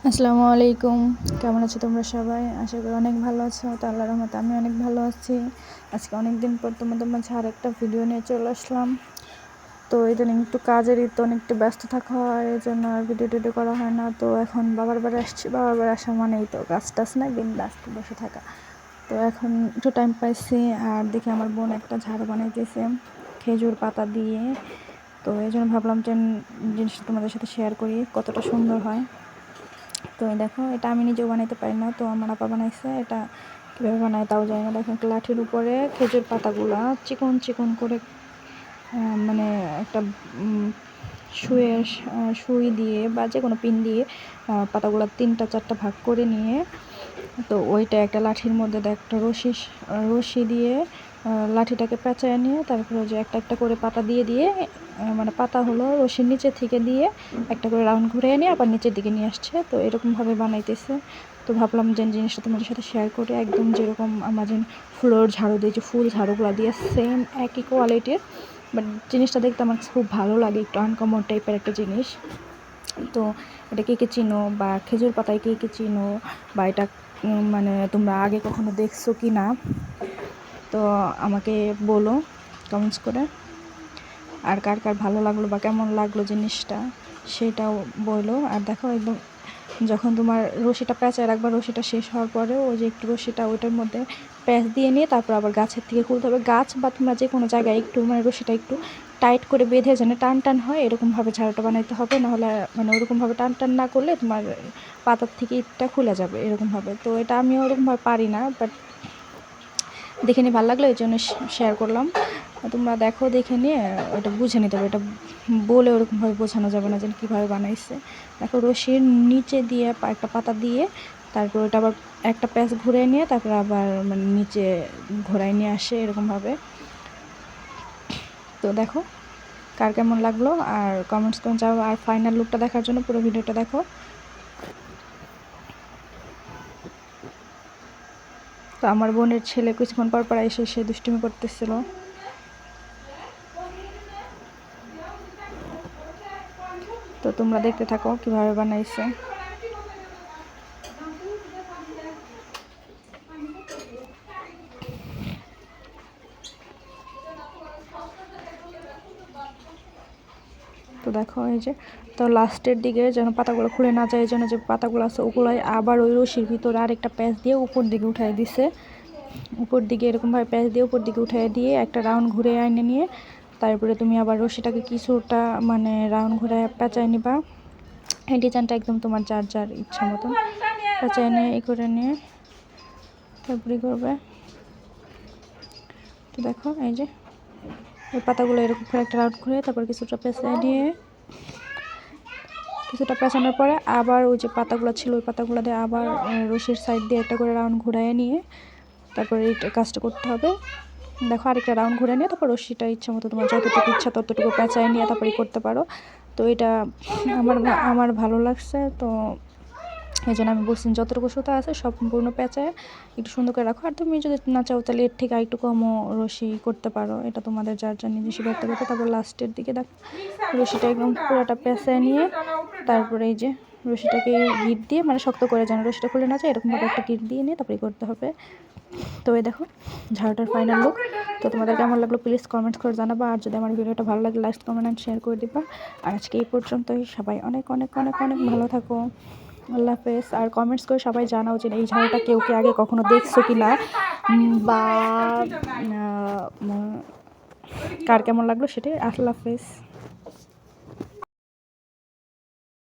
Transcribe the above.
আসসালামু আলাইকুম। কেমন আছো তোমরা সবাই? আশা করি অনেক ভালো আছো। তো আল্লাহর রহমতে আমি অনেক ভালো আছি। আজকে অনেক দিন পর তোমাদের মাঝে আরেকটা ভিডিও নিয়ে চলে আসলাম। তো ইদানিং একটু কাজের তো অনেকটা ব্যস্ত থাকা হয়, এই জন্য আর ভিডিও টিডিও করা হয় না। তো এখন বাবার বাড়ি আসছি, বাবার বাড়ি আসা মানেই তো কাজ টাজ না, বিন্দাস বসে থাকা। তো এখন একটু টাইম পাইছি, আর দেখি আমার বোন একটা ঝাড়ু বানাইতেছে খেজুর পাতা দিয়ে। তো এই জন্য ভাবলাম যে জিনিসটা তোমাদের সাথে শেয়ার করি, কতটা সুন্দর হয়। তো দেখো, এটা আমি নিজেও বানাইতে পারি না, তো আমার আপা বানাইছে। এটা কীভাবে বানায় তাও জানি না। দেখো, একটা লাঠির উপরে খেজুর পাতাগুলা চিকন চিকন করে মানে একটা সুই দিয়ে বা যে কোনো পিন দিয়ে পাতাগুলো 3-4টা ভাগ করে নিয়ে, তো ওইটা একটা লাঠির মধ্যে একটা রশি দিয়ে লাঠিটাকে পেঁচায় নিয়ে, তারপরে যে একটা একটা করে পাতা দিয়ে দিয়ে মানে পাতা হলো রশির নিচে থেকে দিয়ে একটা করে রাউন্ড ঘুরিয়ে নিয়ে আবার নিচের দিকে নিয়ে আসছে। তো এরকমভাবে বানাইতেছে। তো ভাবলাম যে জিনিসটা তোমাদের সাথে শেয়ার করে, একদম যেরকম আমরা যে ফ্লোর ঝাড়ু দিই, যে ফুল ঝাড়ুগুলো দিয়ে সেম একই কোয়ালিটির, বাট জিনিসটা দেখতে আমার খুব ভালো লাগে, একটু আনকমন টাইপের একটা জিনিস। তো এটা কে কে চিনো, বা খেজুর পাতায় কে কে চিনো, বা এটা মানে তোমরা আগে কখনো দেখছো কি না, তো আমাকে বলো কমেন্টস করে। আর কার কার ভালো লাগলো বা কেমন লাগলো জিনিসটা সেটাও বলো। আর দেখো, একদম যখন তোমার রশিটা পেঁচায় রাখবা, রশিটা শেষ হওয়ার পরেও ওই যে একটু রশিটা ওইটার মধ্যে প্যাঁচ দিয়ে নিয়ে তারপর আবার গাছের থেকে খুলতে হবে। গাছ বা তোমরা যে কোনো জায়গায় একটু মানে রশিটা একটু টাইট করে বেঁধে যেন টান টান হয়, এরকমভাবে ঝাড়ুটা বানাইতে হবে। নাহলে মানে ওরকমভাবে টান টান না করলে তোমার পাতার থেকে ইটটা খুলে যাবে এরকমভাবে। তো এটা আমিও ওরকমভাবে পারি না, বাট দেখে নিয়ে ভালো লাগলো, এই জন্য শেয়ার করলাম। তোমরা দেখো, দেখে নিয়ে ওটা বুঝে নিতে হবে। এটা বলে ওরকমভাবে বোঝানো যাবে না যে কীভাবে বানাইছে। দেখো, রশির নিচে দিয়ে একটা পাতা দিয়ে তারপর ওটা আবার একটা প্যাচ ঘুরিয়ে নিয়ে তারপর আবার মানে নিচে ঘোরায় নিয়ে আসে এরকমভাবে। তো দেখো কার কেমন লাগলো, আর কমেন্টস করে যাও। আর ফাইনাল লুকটা দেখার জন্য পুরো ভিডিওটা দেখো। তো আমার বোনের ছেলে কিছুক্ষণ পর পর এসে সে দুষ্টুমি করতেছিল। তো তোমরা দেখতে থাকো কিভাবে বানাইছে। তো দেখো, এই যে তো লাস্টের দিকে যেন পাতাগুলো খুলে না যায়, এই জন্য যে পাতাগুলো আছে ওগুলোই আবার ওই রশির ভিতরে আরেকটা প্যাচ দিয়ে উপর দিকে উঠাই দিছে। উপর দিকে এরকমভাবে প্যাচ দিয়ে উপর দিকে উঠাই দিয়ে একটা রাউন্ড ঘুরে এনে নিয়ে তারপরে তুমি আবার রশিটাকে কিছুটা মানে রাউন্ড ঘুরে পেঁচায় নিবা। এই ডিজাইনটা একদম তোমার যার যার ইচ্ছা মতন পেঁচায় নিয়ে এই করে নিয়ে তারপরে করবে। তো দেখো, এই যে ওই পাতাগুলো এরকম করে একটা রাউন্ড ঘুরে তারপর কিছুটা পেঁচায় নিয়ে, কিছুটা পেঁচানোর পরে আবার ওই যে পাতাগুলো ছিল ওই পাতাগুলো দিয়ে আবার রশির সাইড দিয়ে একটা করে রাউন্ড ঘুরাইয়ে নিয়ে তারপরে এই কাজটা করতে হবে। দেখো, আরেকটা রাউন্ড ঘুরে নিয়ে তারপর রশিটা ইচ্ছা মতো তোমার যতটুকু ইচ্ছা ততটুকু পেঁচায় নিয়ে তারপরে করতে পারো। তো এটা আমার ভালো লাগছে, তো এই জন্য আমি বলছি যতটুকু সুতা আছে সম্পূর্ণ পেঁচায় একটু সুন্দর করে রাখো। আর তুমি যদি না চাও তাহলে এর থেকে একটু কমও রশি করতে পারো, এটা তোমাদের যার যার নিজস্ব ব্যক্তিগত। তারপর লাস্টের দিকে দেখো রশিটা একদম পুরোটা পেঁচায় নিয়ে তারপরে এই যে রশিটাকে গিট দিয়ে মানে শক্ত করে যেন রশিটা খুলে না যায় এরকমভাবে একটা গিট দিয়ে নিয়ে তারপরে করতে হবে। তো এই দেখো ঝাড়ুটার ফাইনাল লুক। তো তোমাদের কেমন লাগলো প্লিজ কমেন্টস করে জানাবা। আর যদি আমার ভিডিওটা ভালো লাগে লাইক কমেন্ট অ্যান্ড শেয়ার করে দিবা। আর আজকে এই পর্যন্তই, সবাই অনেক অনেক অনেক অনেক ভালো থাকো। আল্লাহ হাফেজ। আর কমেন্টস করে সবাই জানাও যে এই ঝাড়ুটা কেউ কি আগে কখনো দেখছো কি না, বা কার কেমন লাগলো সেটাই। আল্লাহ হাফেজ।